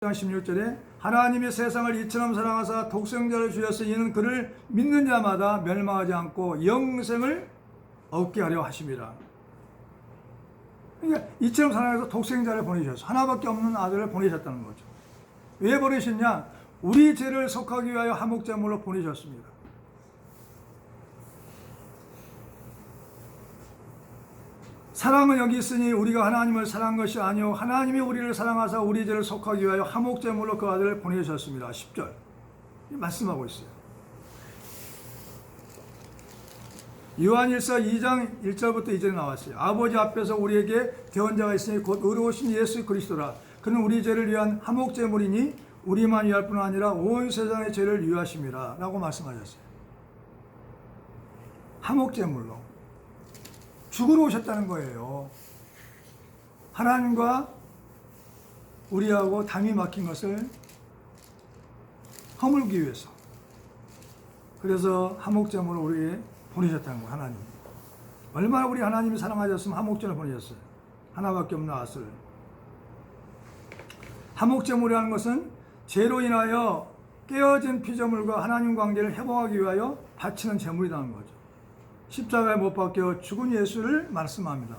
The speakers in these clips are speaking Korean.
16절에 하나님이 세상을 이처럼 사랑하사 독생자를 주셨으니 이는 그를 믿는 자마다 멸망하지 않고 영생을 얻게 하려 하심이라. 그러니까 이처럼 사랑해서 독생자를 보내주셨어. 하나밖에 없는 아들을 보내셨다는 거죠. 왜 보내셨냐? 우리 죄를 속하기 위하여 화목제물로 보내셨습니다. 사랑은 여기 있으니 우리가 하나님을 사랑한 것이 아니요 하나님이 우리를 사랑하사 우리 죄를 속하기 위하여 화목제물로 그 아들을 보내셨습니다. 10절 말씀하고 있어요. 요한일서 2장 1절부터 2절에 나왔어요. 아버지 앞에서 우리에게 대언 자가 있으니 곧 의로우신 예수 그리스도라. 그는 우리 죄를 위한 화목제물이니 우리만 위할 뿐 아니라 온 세상의 죄를 위하심이라 라고 말씀하셨어요. 화목제물로 죽으러 오셨다는 거예요. 하나님과 우리하고 담이 막힌 것을 허물기 위해서. 그래서 화목제물을 우리에게 보내셨다는 거예요. 하나님. 얼마나 우리 하나님이 사랑하셨으면 화목제물을 보내셨어요. 하나밖에 없는 아들. 화목제물이라는 것은 죄로 인하여 깨어진 피조물과 하나님 관계를 회복하기 위하여 바치는 제물이라는 거죠. 십자가에 못 박혀 죽은 예수를 말씀합니다.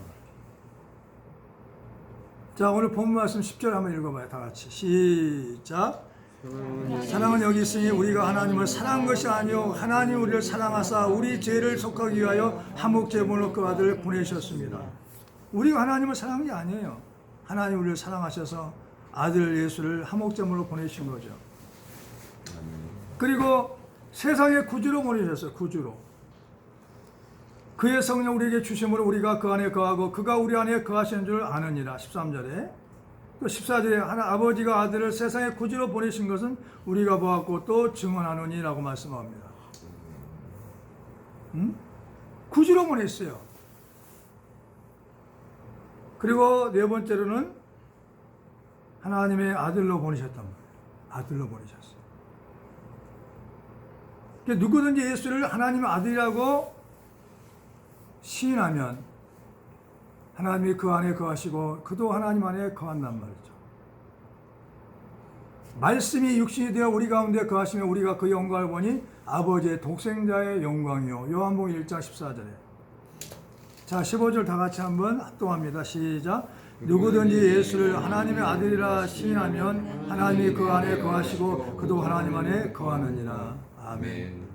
자, 오늘 본문 말씀 10절 한번 읽어봐요. 다 같이 시작. 사랑은 여기 있으니 우리가 하나님을 사랑한 것이 아니요 하나님이 우리를 사랑하사 우리 죄를 속하기 위하여 화목제물로 그 아들을 보내셨습니다. 우리가 하나님을 사랑한 게 아니에요. 하나님 우리를 사랑하셔서 아들 예수를 화목제물로 보내신 거죠. 그리고 세상의 구주로 보내셨어요. 구주로. 그의 성령 우리에게 주심으로 우리가 그 안에 거하고 그가 우리 안에 거하시는 줄 아느니라. 13절에 또 14절에 아버지가 아들을 세상의 구주로 보내신 것은 우리가 보았고 또 증언하느니 라고 말씀합니다. 구주로 보냈어요. 그리고 네 번째로는 하나님의 아들로 보내셨단 말이에요. 아들로 보내셨어요. 그러니까 누구든지 예수를 하나님의 아들이라고 시인하면 하나님이 그 안에 거하시고 그도 하나님 안에 거한단 말이죠. 말씀이 육신이 되어 우리 가운데 거하시며 우리가 그 영광을 보니 아버지의 독생자의 영광이요. 요한복음 1장 14절에. 자, 15절 다 같이 한번 합동합니다. 시작. 누구든지 예수를 하나님의 아들이라 시인하면 하나님이 그 안에 거하시고 그도 하나님 안에 거하느니라. 아멘.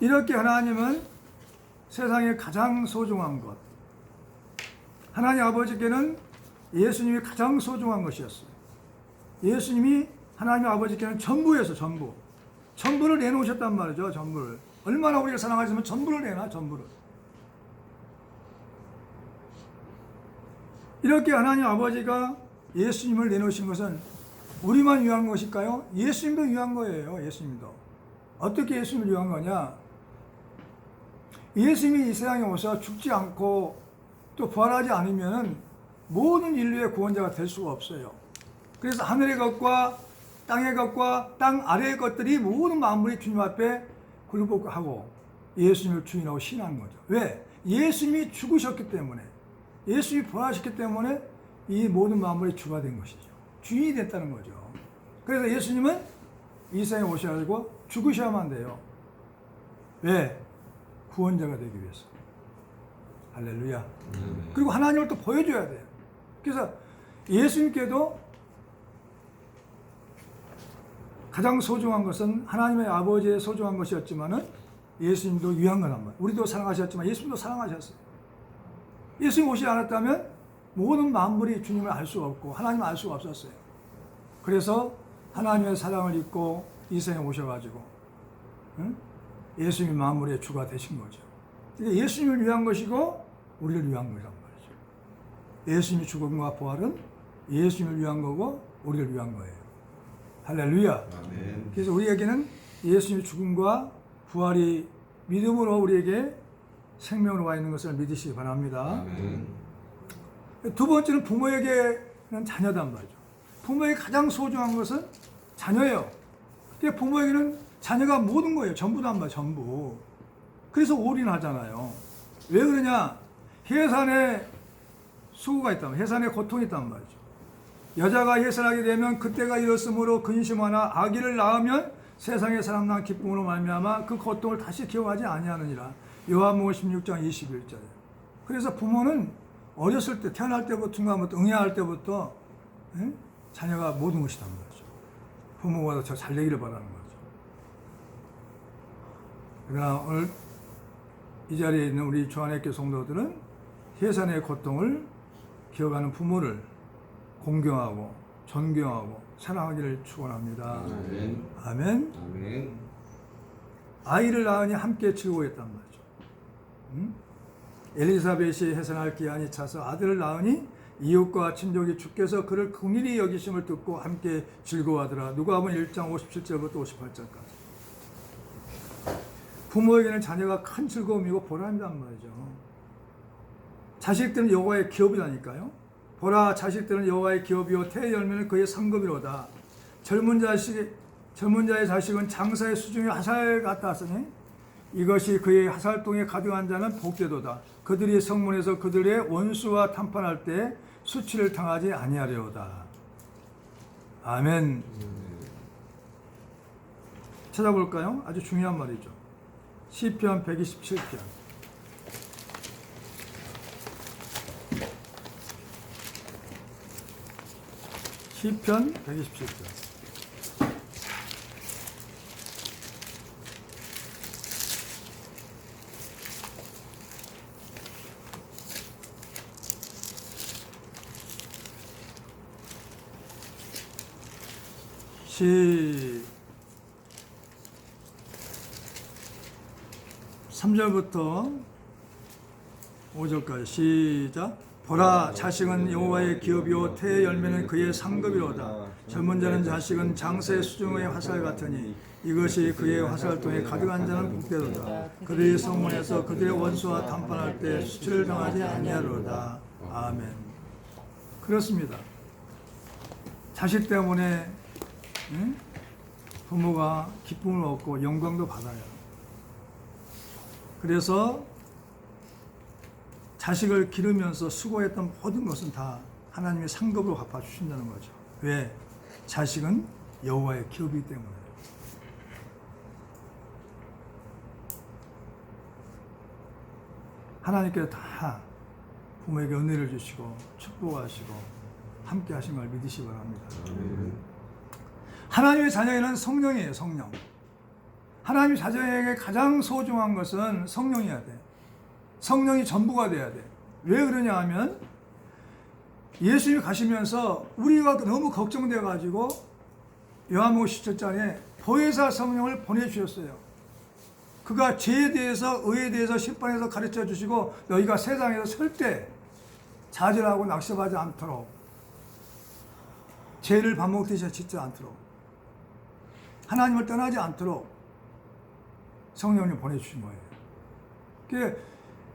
이렇게 하나님은 세상에 가장 소중한 것, 하나님 아버지께는 예수님이 가장 소중한 것이었어요. 예수님이 하나님 아버지께는 전부였어요. 전부. 전부를 내놓으셨단 말이죠. 전부를. 얼마나 우리가 사랑하시면 전부를 내놔. 전부를. 이렇게 하나님 아버지가 예수님을 내놓으신 것은 우리만 위한 것일까요? 예수님도 위한 거예요. 예수님도. 어떻게 예수님을 위한 거냐? 예수님이 이 세상에 오셔 죽지 않고 또 부활하지 않으면 모든 인류의 구원자가 될 수가 없어요. 그래서 하늘의 것과 땅의 것과 땅 아래의 것들이 모든 만물이 주님 앞에 굴복하고 예수님을 주인하고 신하는 거죠. 왜? 예수님이 죽으셨기 때문에, 예수님이 부활하셨기 때문에 이 모든 만물이 주가 된 것이죠. 주인이 됐다는 거죠. 그래서 예수님은 이 세상에 오셔가지고 죽으셔야만 돼요. 왜? 구원자가 되기 위해서. 할렐루야. 그리고 하나님을 또 보여줘야 돼요. 그래서 예수님께도 가장 소중한 것은 하나님의 아버지의 소중한 것이었지만은 예수님도 위한 거란 말이에요. 우리도 사랑하셨지만 예수님도 사랑하셨어요. 예수님 오시지 않았다면 모든 만물이 주님을 알 수가 없고 하나님을 알 수가 없었어요. 그래서 하나님의 사랑을 입고 이 세상에 오셔가지고 예수님이 만물의 주가 되신 거죠. 그러니까 예수님을 위한 것이고 우리를 위한 거란 말이죠. 예수님이 죽음과 부활은 예수님을 위한 거고 우리를 위한 거예요. 할렐루야. 아멘. 그래서 우리에게는 예수님의 죽음과 부활이 믿음으로 우리에게 생명으로 와 있는 것을 믿으시기 바랍니다. 아멘. 두 번째는 부모에게는 자녀단 말이죠. 부모에게 가장 소중한 것은 자녀예요. 그러니까 부모에게는 자녀가 모든 거예요. 전부단 말이에요. 전부. 그래서 올인하잖아요. 왜 그러냐? 해산에 수고가 있다면, 해산에 고통이 있단 말이죠. 여자가 예산하게 되면 그때가 이렇으므로 근심하나 아기를 낳으면 세상의 사람 난 기쁨으로 말미암아 그 고통을 다시 기억하지 아니하느니라. 요한복음 16장 21절에. 그래서 부모는 어렸을 때 태어날 때부터 응애할 때부터 자녀가 모든 것이란 말이죠. 부모보다 더 잘 되기를 바라는 거죠. 그러나 오늘 이 자리에 있는 우리 주안의교회 성도들은 해산의 고통을 기억하는 부모를 공경하고 존경하고 사랑하기를 축원합니다. 아멘. 아멘. 아멘. 아이를 낳으니 함께 즐거워했단 말이죠. 엘리사벳이 해산할 기한이 차서 아들을 낳으니 이웃과 친족이 주께서 그를 긍휼히 여기심을 듣고 함께 즐거워하더라. 누가복음 1장 57절부터 58절까지. 부모에게는 자녀가 큰 즐거움이고 보람이란 말이죠. 자식들은 여호와의 기업이라니까요. 보라, 자식들은 여호와의 기업이요 태의 열매는 그의 상급이로다. 젊은 자의 자식은 장사의 수중에 화살 같다 하시니 이것이 그의 화살통에 가득한 자는 복되도다. 그들이 성문에서 그들의 원수와談판할 때 수치를 당하지 아니하려다. 아멘. 찾아볼까요? 아주 중요한 말이죠. 시편 127편. 시편 127편. 시 3절부터 5절까지 시작. 보라, 자식은 여호와의 기업이요 태의 열매는 그의 상급이로다. 젊은 자는 자식은 장사의 수중의 화살 같으니 이것이 그의 화살통에 가득한 자는 복되도다. 그들의 성문에서 그들의 원수와談판할 때 수치를 당하지 아니하리로다. 아멘. 그렇습니다. 자식 때문에 부모가 기쁨을 얻고 영광도 받아요. 그래서 자식을 기르면서 수고했던 모든 것은 다 하나님의 상급으로 갚아주신다는 거죠. 왜? 자식은 여호와의 기업이기 때문에. 하나님께서 다 부모에게 은혜를 주시고 축복하시고 함께 하신 걸 믿으시기 바랍니다. 하나님의 자녀에는 성령이에요. 성령. 하나님의 자녀에게 가장 소중한 것은 성령이어야 돼. 성령이 전부가 돼야 돼. 왜 그러냐 하면 예수님이 가시면서 우리가 너무 걱정돼 가지고 요한복음 17장에 보혜사 성령을 보내주셨어요. 그가 죄에 대해서 의에 대해서 심판에서 가르쳐 주시고 너희가 세상에서 설 때 좌절하고 낙심하지 않도록 죄를 반복되시 짓지 않도록 하나님을 떠나지 않도록 성령님 보내주신 거예요. 그러니까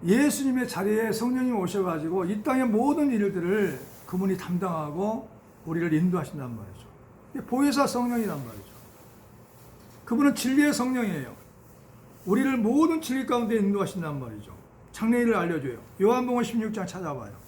예수님의 자리에 성령님이 오셔가지고 이 땅의 모든 일들을 그분이 담당하고 우리를 인도하신단 말이죠. 보혜사 성령이란 말이죠. 그분은 진리의 성령이에요. 우리를 모든 진리 가운데 인도하신단 말이죠. 장래일을 알려줘요. 요한복음 16장 찾아봐요.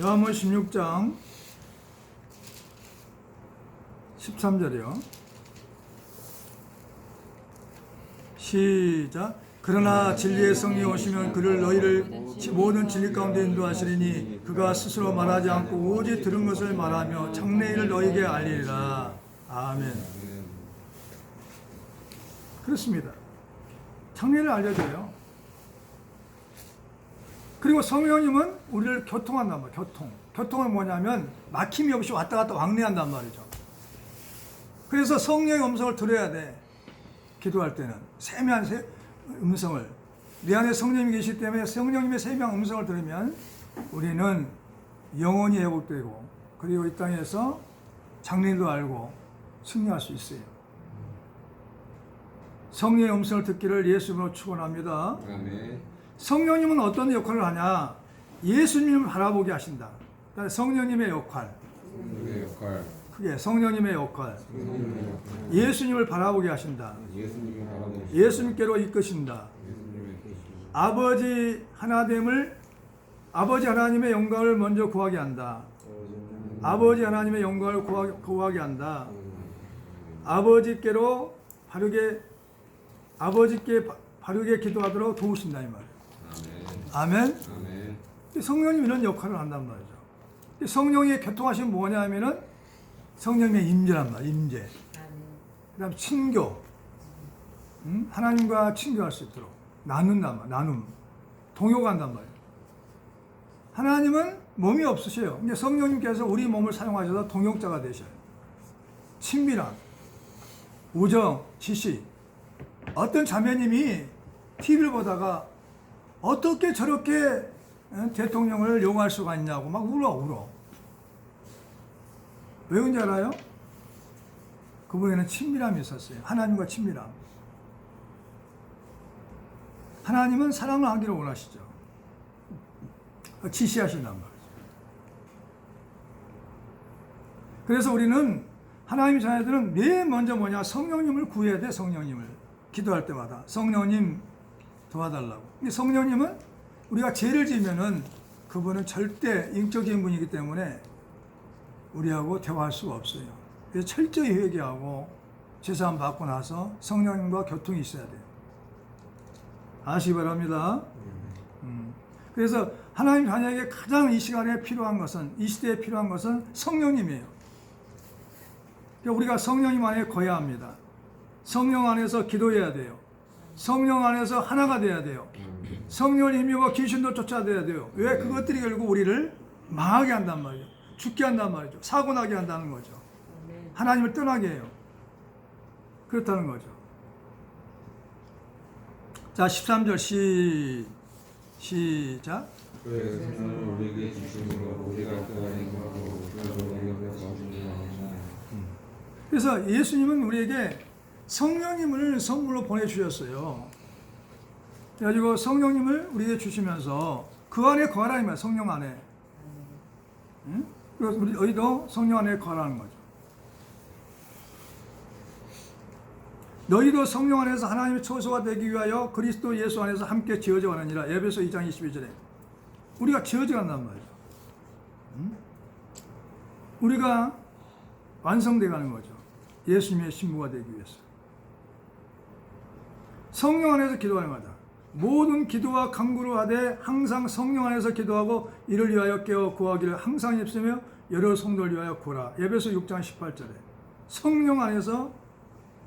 요한복음 16장 13절이요. 시작. 그러나 진리의 성령이 오시면 그를 너희를 모든 진리 가운데 인도하시리니 그가 스스로 말하지 않고 오직 들은 것을 말하며 장래일을 너희에게 알리리라. 아멘. 그렇습니다. 장래를 알려줘요. 그리고 성령님은 우리를 교통한단 말이에요. 교통은 뭐냐면 막힘이 없이 왔다 갔다 왕래한단 말이죠. 그래서 성령의 음성을 들어야 돼. 기도할 때는 세미한 음성을 내 안에 성령님이 계시기 때문에 성령님의 세미한 음성을 들으면 우리는 영원히 회복되고 그리고 이 땅에서 장래도 알고 승리할 수 있어요. 성령의 음성을 듣기를 예수님으로 축원합니다. 아멘. 성령님은 어떤 역할을 하냐? 예수님을 바라보게 하신다. 성령님의 역할. 성령의 역할. 그게 성령님의 역할. 성령의 역할. 예수님을 바라보게 하신다. 예수님을 바라보시고 예수님께로 이끄신다. 예수님을 계시고 아버지 하나님의 영광을 먼저 구하게 한다. 아버지 하나님의 영광을 구하게 한다. 아버지께 바르게 기도하도록 도우신다 이 말이에요. 아멘. 아멘. 성령님이 이런 역할을 한단 말이죠. 성령의 교통하신 뭐냐 하면은 성령의 임재란 말이에요. 임재. 그다음 친교. 하나님과 친교할 수 있도록 나눔. 동요간단 말이에요. 하나님은 몸이 없으셔요. 근데 성령님께서 우리 몸을 사용하셔서 동역자가 되셔요. 친밀함, 우정, 지시. 어떤 자매님이 TV를 보다가 어떻게 저렇게 대통령을 용할 수가 있냐고 막 울어. 왜 그런지 알아요? 그분에는 친밀함이 있었어요. 하나님과 친밀함. 하나님은 사랑을 하기를 원하시죠. 지시하신단 말이죠. 그래서 우리는 하나님의 자녀들은 맨 먼저 뭐냐? 성령님을 구해야 돼. 성령님을. 기도할 때마다 성령님 도와달라고. 성령님은 우리가 죄를 지면은 그분은 절대 인격적인 분이기 때문에 우리하고 대화할 수가 없어요. 그래서 철저히 회개하고 제사함 받고 나서 성령님과 교통이 있어야 돼요. 아시기 바랍니다. 그래서 하나님 자녀에게 가장 이 시간에 필요한 것은, 이 시대에 필요한 것은 성령님이에요. 그러니까 우리가 성령님 안에 거해야 합니다. 성령 안에서 기도해야 돼요. 성령 안에서 하나가 돼야 돼요. 성령을 힘입어 귀신도 쫓아내야 돼요. 왜? 그것들이 결국 우리를 망하게 한단 말이죠. 죽게 한단 말이죠. 사고 나게 한다는 거죠. 하나님을 떠나게 해요. 그렇다는 거죠. 자, 13절 시작. 그의 성령을 우리에게 주심으로 우리가 그가 행하고 그가 우리에게 주시는. 그래서 예수님은 우리에게 성령님을 선물로 보내주셨어요. 그래가지고 성령님을 우리에게 주시면서 그 안에 거하라 이 말이에요. 성령 안에. 응? 그래서 우리도 성령 안에 거하라는 거죠. 너희도 성령 안에서 하나님의 처소가 되기 위하여 그리스도 예수 안에서 함께 지어져 가느니라. 에베소 2장 22절에. 우리가 지어져 간단 말이죠. 응? 우리가 완성돼 가는 거죠. 예수님의 신부가 되기 위해서. 성령 안에서 기도하는 거다. 모든 기도와 간구를 하되 항상 성령 안에서 기도하고 이를 위하여 깨어 구하기를 항상 입으며 여러 성도를 위하여 구하라. 에베소 6장 18절에. 성령 안에서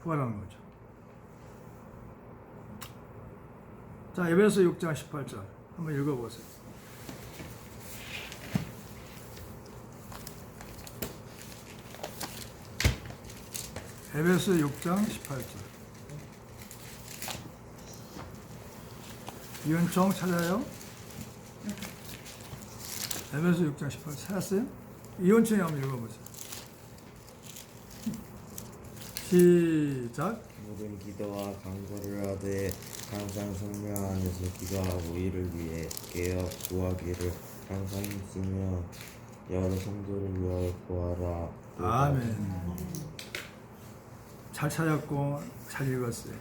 구하라는 거죠. 자, 에베소 6장 18절 한번 읽어보세요. 에베소 6장 18절. 이은총 찾아요? 에베소 6장 18절 찾았어요? 이은총이 한번 읽어보세요. 시작. 모든 기도와 간구를 하되 항상 성령 안에서 기도하고 이를 위해 깨어 구하기를 항상 힘쓰며 여러 성도를 위하여 구하라. 아멘. 잘 찾았고 잘 읽었어요.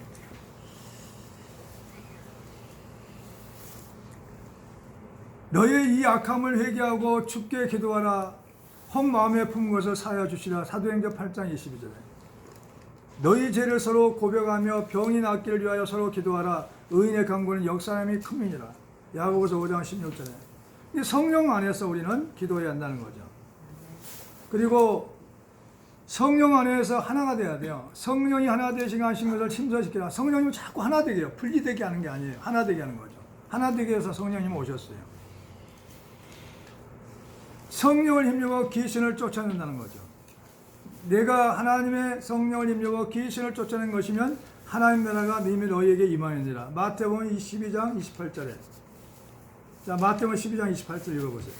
너의 이 악함을 회개하고 주께 기도하라. 헛 마음에 품은 것을 사하여 주시라. 사도행전 8장 22절에. 너희 죄를 서로 고백하며 병이 낫기를 위하여 서로 기도하라. 의인의 간구는 역사함이 큼이니라. 야고보서 5장 16절에. 이 성령 안에서 우리는 기도해야 한다는 거죠. 그리고 성령 안에서 하나가 돼야 돼요. 성령이 하나 되시게 하신 것을 침소시키라. 성령님은 자꾸 하나 되게 해요. 분리되게 하는 게 아니에요. 하나 되게 하는 거죠. 하나 되게 해서 성령님 오셨어요. 성령을 힘입어 귀신을 쫓아낸다는 거죠. 내가 하나님의 성령을 힘입어 귀신을 쫓아낸 것이면 하나님 나라가 이미 너희에게 임하느니라. 마태복음 12장 28절에. 자, 마태복음 12장 28절 읽어보세요.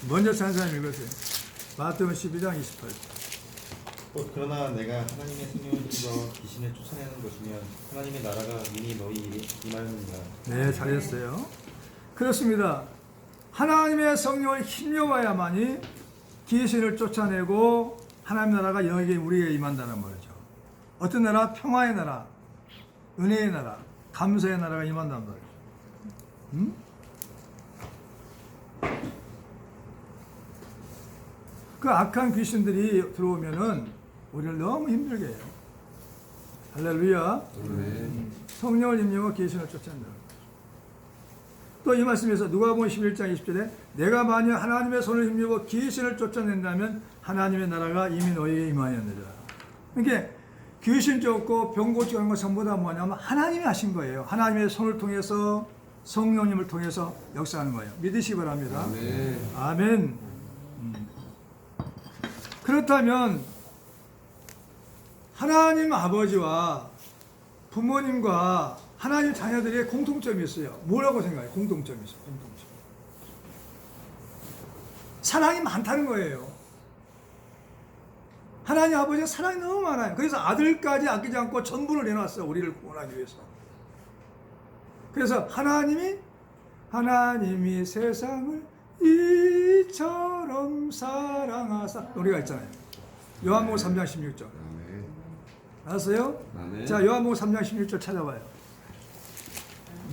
먼저 찬 사람 읽으세요. 마태복음 12장 28절. 그러나 내가 하나님의 성령을 힘입어 귀신을 쫓아내는 것이면 하나님의 나라가 이미 너희에게 임하였느니라. 네, 잘했어요. 그렇습니다. 하나님의 성령을 힘입어야만이 귀신을 쫓아내고 하나님 나라가 여기에 우리에게 임한다는 말이죠. 어떤 나라? 평화의 나라, 은혜의 나라, 감사의 나라가 임한다는 말이죠. 그 악한 귀신들이 들어오면은 우리를 너무 힘들게 해요. 할렐루야. 성령을 힘입어 귀신을 쫓아낸다. 또 이 말씀에서 누가복음 11장 20절에 내가 만약 하나님의 손을 힘입어 귀신을 쫓아낸다면 하나님의 나라가 이미 너희에게 임하였느니라. 그러니까 귀신 쫓고 병 고치고 하는 거 전부 다 뭐냐면 하나님이 하신 거예요. 하나님의 손을 통해서 성령님을 통해서 역사하는 거예요. 믿으시기 바랍니다. 아멘. 그렇다면 하나님 아버지와 부모님과 하나님 자녀들의 공통점이 있어요. 뭐라고 생각해요? 공통점이 있어요. 공통점. 사랑이 많다는 거예요. 하나님 아버지가 사랑이 너무 많아요. 그래서 아들까지 아끼지 않고 전부를 내놨어요. 우리를 구원하기 위해서. 그래서 하나님이 세상을 이처럼 사랑하사 노래가 있잖아요. 요한복음 3장 16절. 알았어요? 자, 요한복음 3장 16절 찾아봐요.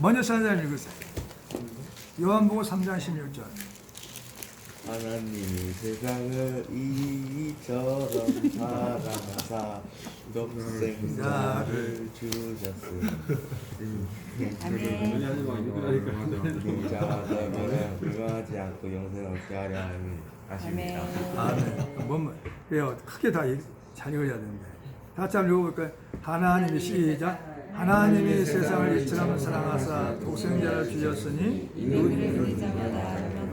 먼저 사장 읽으세요. 요한복음 3장 16절. 하나님이 세상을 이처럼 사랑하사 독생자를 주셨으니 자가 되면 불가하지 않고 영생을 얻게 하려 하십니다. 아멘. 그래요. 크게 다 잘 읽어야 되는데. 다시 한번 읽어볼까요? 하나님이 시작. 하나님이 세상을 이처럼 사랑하사 독생자를 주셨으니 누구든지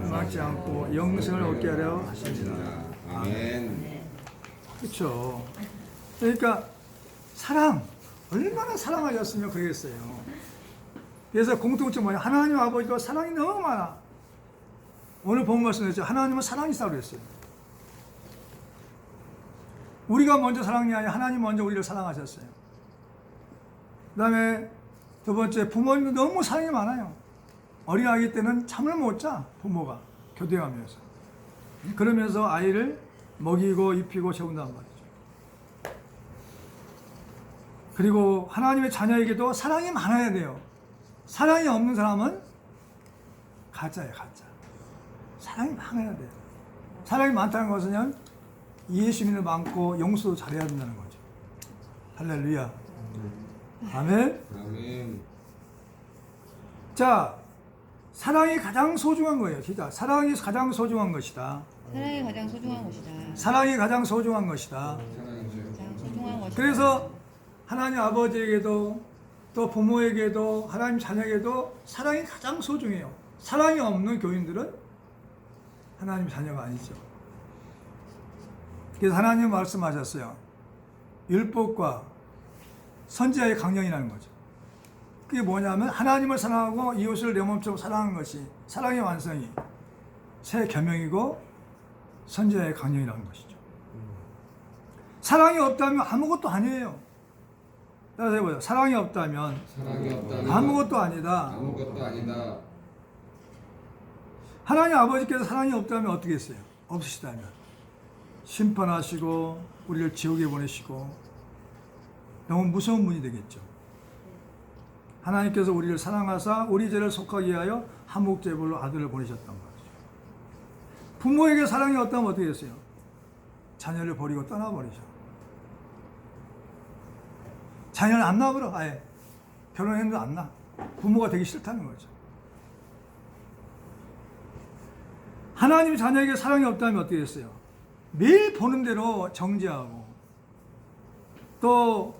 망치 않고 영생을 얻게 하려 하십니다. 아멘. 그렇죠. 그러니까 사랑 얼마나 사랑하셨으면 그러겠어요. 그래서 공통점 뭐냐? 하나님 아버지가 사랑이 너무 많아. 오늘 본 말씀했죠. 하나님은 사랑이시다고 그랬어요. 우리가 먼저 사랑이 아니라 하나님 먼저 우리를 사랑하셨어요. 그 다음에 두 번째, 부모님도 너무 사랑이 많아요. 어린아기 때는 잠을 못 자, 부모가 교대하면서. 그러면서 아이를 먹이고 입히고 재운단 말이죠. 그리고 하나님의 자녀에게도 사랑이 많아야 돼요. 사랑이 없는 사람은 가짜예요, 가짜. 사랑이 많아야 돼요. 사랑이 많다는 것은 예수님을 많고 용서도 잘해야 된다는 거죠. 할렐루야. 아멘. 아멘. 자, 사랑이 가장 소중한 거예요. 진짜 사랑이 가장 소중한 것이다. 사랑이 가장 소중한 것이다. 사랑이 가장 소중한 것이다. 가장 소중한 것이다. 그래서 하나님 아버지에게도 또 부모에게도 하나님 자녀에게도 사랑이 가장 소중해요. 사랑이 없는 교인들은 하나님 자녀가 아니죠. 그래서 하나님 말씀하셨어요. 율법과 선지자의 강령이라는 거죠. 그게 뭐냐면 하나님을 사랑하고 이웃을 내 몸처럼 사랑하는 것이 사랑의 완성이 새 계명이고 선지자의 강령이라는 것이죠. 사랑이 없다면 아무것도 아니에요. 따라서 해보세요. 사랑이 없다면 아무것도 아니다. 아무것도 아니다. 하나님 아버지께서 사랑이 없다면 어떻게 했어요? 없으시다면 심판하시고 우리를 지옥에 보내시고 너무 무서운 분이 되겠죠. 하나님께서 우리를 사랑하사 우리 죄를 속하게 위하여 한목제물로 아들을 보내셨단 말이죠. 부모에게 사랑이 없다면 어떻게 했어요? 자녀를 버리고 떠나버리죠. 자녀를 안 낳아버려. 아예 결혼했는데 안 낳아. 부모가 되기 싫다는 거죠. 하나님 자녀에게 사랑이 없다면 어떻게 했어요? 매일 보는 대로 정죄하고 또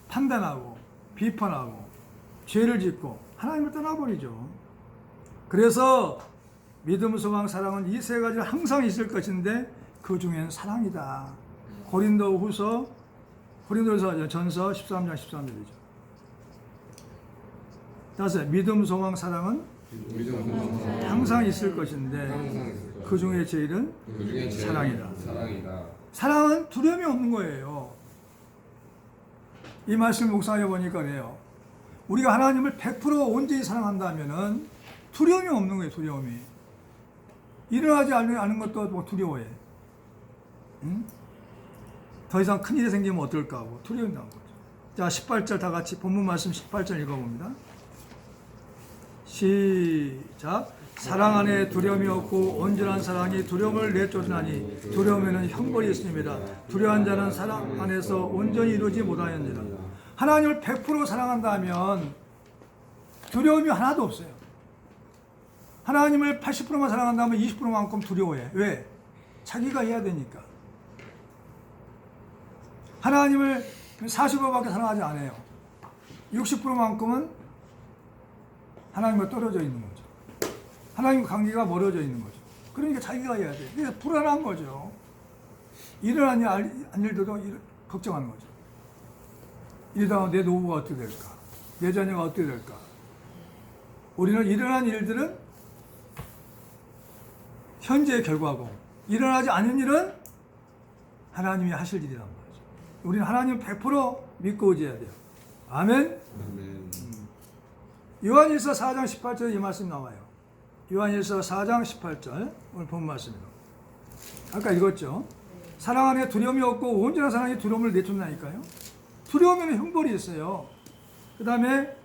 판단하고 비판하고 죄를 짓고 하나님을 떠나버리죠. 그래서 믿음, 소망, 사랑은 이 세 가지는 항상 있을 것인데 그 중엔 사랑이다. 고린도전서 13장 13절이죠. 다섯, 믿음, 소망, 사랑은 항상 있을 것인데 그 중에 제일은 사랑이다. 사랑이다. 사랑은 두려움이 없는 거예요. 이 말씀을 묵상해 보니까 그래요. 우리가 하나님을 100% 온전히 사랑한다면은 두려움이 없는 거예요. 두려움이. 일어나지 않는 것도 뭐 두려워해. 응? 더 이상 큰일이 생기면 어떨까 하고 두려움이 나온 거죠. 자, 18절 다 같이 본문 말씀 18절 읽어봅니다. 시작. 사랑 안에 두려움이 없고 온전한 사랑이 두려움을 내쫓으나니 두려움에는 형벌이 있습니다. 두려워한 자는 사랑 안에서 온전히 이루지 못하였느니라. 하나님을 100% 사랑한다면 두려움이 하나도 없어요. 하나님을 80%만 사랑한다면 20%만큼 두려워해. 왜? 자기가 해야 되니까. 하나님을 40%밖에 사랑하지 않아요. 60%만큼은 하나님과 떨어져 있는 거죠. 하나님과 관계가 멀어져 있는 거죠. 그러니까 자기가 해야 돼. 그래서 불안한 거죠. 일어나니 안 일들도 걱정하는 거죠. 이러다가 내 노후가 어떻게 될까? 내 자녀가 어떻게 될까? 우리는 일어난 일들은 현재의 결과고, 일어나지 않은 일은 하나님이 하실 일이란 말이죠. 우리는 하나님 100% 믿고 의지해야 돼요. 아멘. 아멘. 요한일서 4장 18절에 이 말씀 나와요. 요한일서 4장 18절 오늘 본 말씀이에요. 아까 읽었죠. 사랑 안에 두려움이 없고 온전한 사랑이 두려움을 내쫓나니까요. 두려움에는 형벌이 있어요. 그 다음에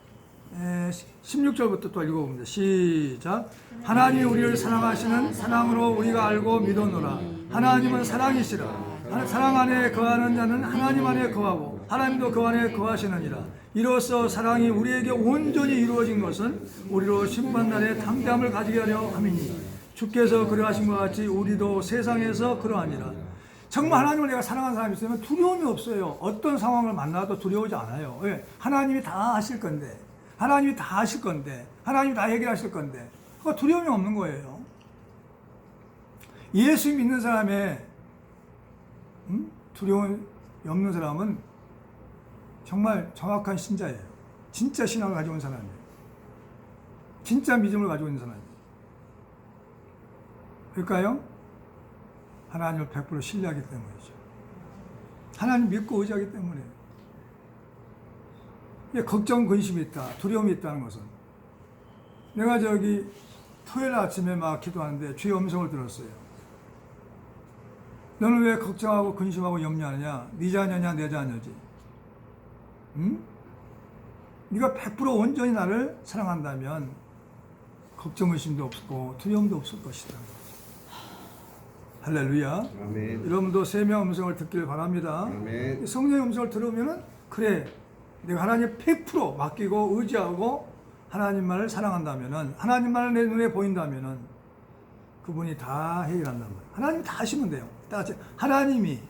16절부터 또 읽어봅니다. 시작. 하나님이 우리를 사랑하시는 사랑으로 우리가 알고 믿었노라. 하나님은 사랑이시라. 사랑 안에 거하는 자는 하나님 안에 거하고 하나님도 그 안에 거하시느니라. 이로써 사랑이 우리에게 온전히 이루어진 것은 우리로 심판날에 담대함을 가지게 하려 함이니 주께서 그러하신 것 같이 우리도 세상에서 그러하니라. 정말 하나님을 내가 사랑하는 사람이 있으면 두려움이 없어요. 어떤 상황을 만나도 두려우지 않아요. 왜? 하나님이 다 하실 건데, 하나님이 다 하실 건데, 하나님이 다 해결하실 건데, 그거 두려움이 없는 거예요. 예수 믿는 사람의 두려움이 없는 사람은 정말 정확한 신자예요. 진짜 신앙을 가지고 있는 사람이에요. 진짜 믿음을 가지고 있는 사람이에요. 그럴까요? 하나님을 100% 신뢰하기 때문이죠. 하나님 믿고 의지하기 때문에. 걱정, 근심이 있다, 두려움이 있다는 것은, 내가 토요일 아침에 막 기도하는데 주의 음성을 들었어요. 너는 왜 걱정하고 근심하고 염려하느냐? 네 자녀냐 내 자녀지. 응? 네가 100% 온전히 나를 사랑한다면 걱정, 의심도 없고 두려움도 없을 것이다. 할렐루야. 아멘. 여러분도 생명 음성을 듣길 바랍니다. 아멘. 성령의 음성을 들으면은 그래, 내가 하나님 100% 맡기고 의지하고 하나님만을 사랑한다면은, 하나님만을 내 눈에 보인다면은 그분이 다 해결한단 말이에요. 하나님이 다 하시면 돼요. 다 같이 하나님이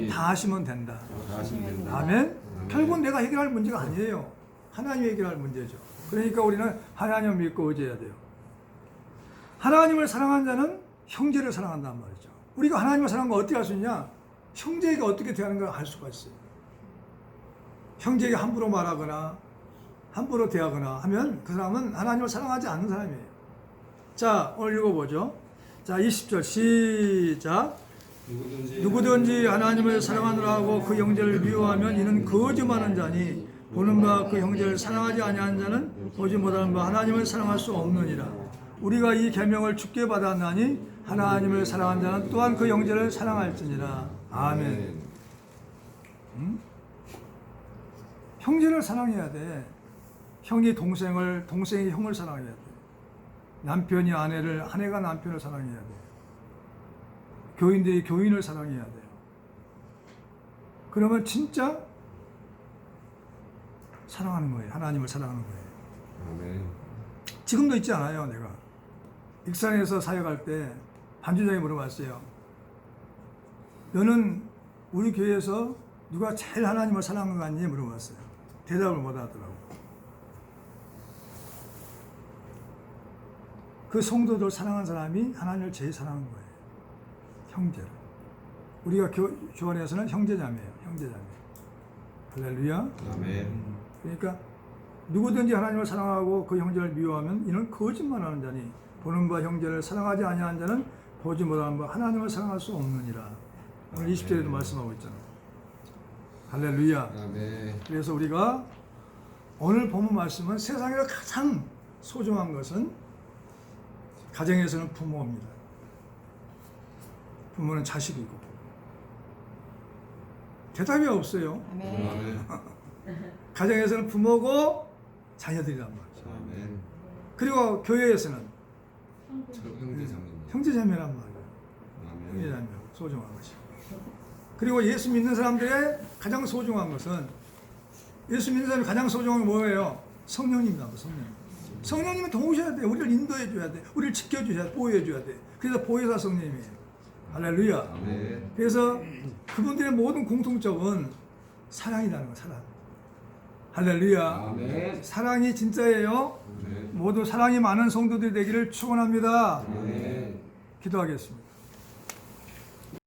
다 하시면 된다. 다 하시면 된다. 아멘. 결국은 내가 해결할 문제가 아니에요. 하나님이 해결할 문제죠. 그러니까 우리는 하나님을 믿고 의지해야 돼요. 하나님을 사랑한 자는 형제를 사랑한단 말이죠. 우리가 하나님을 사랑한 거 어떻게 할 수 있냐? 형제가 어떻게 대하는가 알 수가 있어요. 형제에게 함부로 말하거나 함부로 대하거나 하면 그 사람은 하나님을 사랑하지 않는 사람이에요. 자, 오늘 읽어보죠. 자, 20절 시작. 누구든지 하나님을 사랑하느라 하고 그 형제를 미워하면 이는 거짓말하는 자니 보는 바 그 형제를 사랑하지 아니하는 자는 보지 못하는 바 하나님을 사랑할 수 없느니라. 우리가 이 계명을 주께 받았나니 하나님을 사랑하는 자는 또한 그 형제를 사랑할지니라. 아멘. 형제를 사랑해야 돼. 형이 동생이 형을 사랑해야 돼. 남편이 아내를, 아내가 남편을 사랑해야 돼. 교인들이 교인을 사랑해야 돼요. 그러면 진짜 사랑하는 거예요. 하나님을 사랑하는 거예요. 아멘. 지금도 있지 않아요, 내가. 익산에서 사역할 때 반주장이 물어봤어요. 너는 우리 교회에서 누가 제일 하나님을 사랑한 거 같니? 물어봤어요. 대답을 못 하더라고. 그 성도들 사랑한 사람이 하나님을 제일 사랑한 거예요. 형제를. 우리가 교원에서는 형제자매예요. 형제자매. 할렐루야. 아멘. 그러니까 누구든지 하나님을 사랑하고 그 형제를 미워하면 이는 거짓말하는 자니 보는 바 형제를 사랑하지 아니하는 자는 보지 못하는 바 하나님을 사랑할 수 없느니라. 오늘 20절에도 말씀하고 있잖아요. 할렐루야. 아멘. 그래서 우리가 오늘 본문 말씀은 세상에서 가장 소중한 것은 가정에서는 부모입니다. 부모는 자식이고 대답이 없어요. 아멘. 아멘. 가정에서는 부모고 자녀들이란 말이죠. 아멘. 그리고 교회에서는 형제자매님. 형제자매란 말이에요. 아멘. 형제자매 소중한 것이. 그리고 예수 믿는 사람들의 가장 소중한 것은 예수 믿는 사람이 가장 소중한 게 뭐예요? 성령님이다. 성령. 성령님이 도우셔야 돼. 우리를 인도해 줘야 돼. 우리를 지켜주셔야 돼. 보호해 줘야 돼. 그래서 보혜사 성령님이에요. 할렐루야. 아멘. 그래서 그분들의 모든 공통점은 사랑이라는 거, 사랑. 할렐루야. 아멘. 사랑이 진짜예요. 아멘. 모두 사랑이 많은 성도들이 되기를 축원합니다. 아멘. 기도하겠습니다.